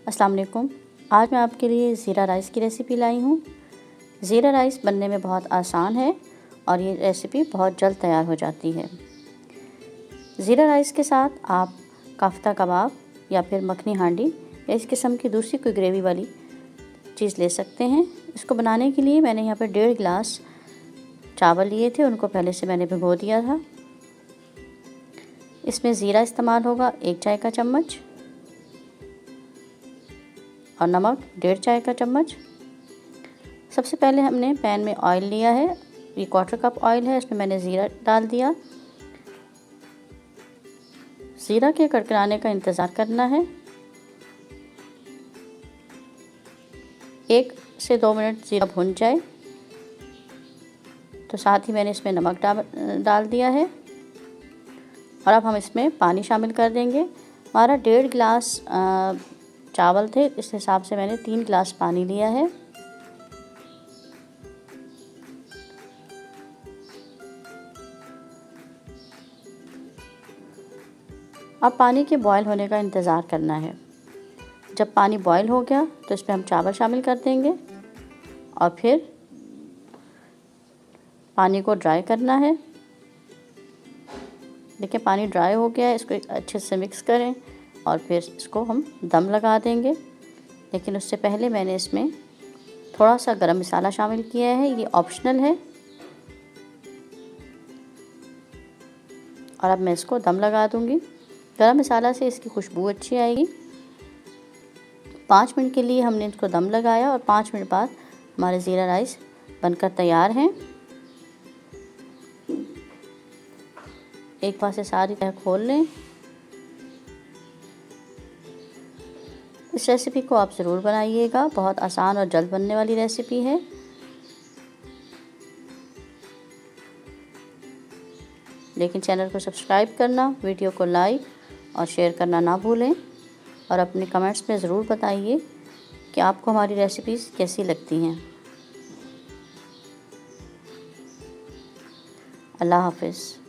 अस्सलाम वालेकुम। आज मैं आपके लिए ज़ीरा राइस की रेसिपी लाई हूँ। ज़ीरा राइस बनने में बहुत आसान है और ये रेसिपी बहुत जल्द तैयार हो जाती है। ज़ीरा राइस के साथ आप काफ्ता कबाब या फिर मखनी हांडी या इस किस्म की दूसरी कोई ग्रेवी वाली चीज़ ले सकते हैं। इसको बनाने के लिए मैंने यहाँ पर 1.5 गिलास चावल लिए थे, उनको पहले से मैंने भिगो दिया था। इसमें ज़ीरा इस्तेमाल होगा 1 चाय का चम्मच और नमक 1.5 चाय का चम्मच। सबसे पहले हमने पैन में ऑयल लिया है, ये 1/4 कप ऑयल है। इसमें मैंने ज़ीरा डाल दिया। ज़ीरा के कड़कड़ाने का इंतज़ार करना है। 1 से 2 मिनट ज़ीरा भुन जाए तो साथ ही मैंने इसमें नमक डाल दिया है और अब हम इसमें पानी शामिल कर देंगे। हमारा 1.5 गिलास चावल थे, इस हिसाब से मैंने 3 गिलास पानी लिया है। अब पानी के बॉयल होने का इंतज़ार करना है। जब पानी बॉयल हो गया तो इसमें हम चावल शामिल कर देंगे और फिर पानी को ड्राई करना है। देखिए पानी ड्राई हो गया है, इसको अच्छे से मिक्स करें और फिर इसको हम दम लगा देंगे। लेकिन उससे पहले मैंने इसमें थोड़ा सा गरम मसाला शामिल किया है, ये ऑप्शनल है। और अब मैं इसको दम लगा दूंगी। गरम मसाला से इसकी खुशबू अच्छी आएगी। 5 मिनट के लिए हमने इसको दम लगाया और 5 मिनट बाद हमारे ज़ीरा राइस बनकर तैयार हैं। एक बार से सारी तह खोल लें। इस रेसिपी को आप ज़रूर बनाइएगा, बहुत आसान और जल्द बनने वाली रेसिपी है। लेकिन चैनल को सब्सक्राइब करना, वीडियो को लाइक और शेयर करना ना भूलें और अपने कमेंट्स में ज़रूर बताइए कि आपको हमारी रेसिपीज़ कैसी लगती हैं। अल्लाह हाफ़िज़।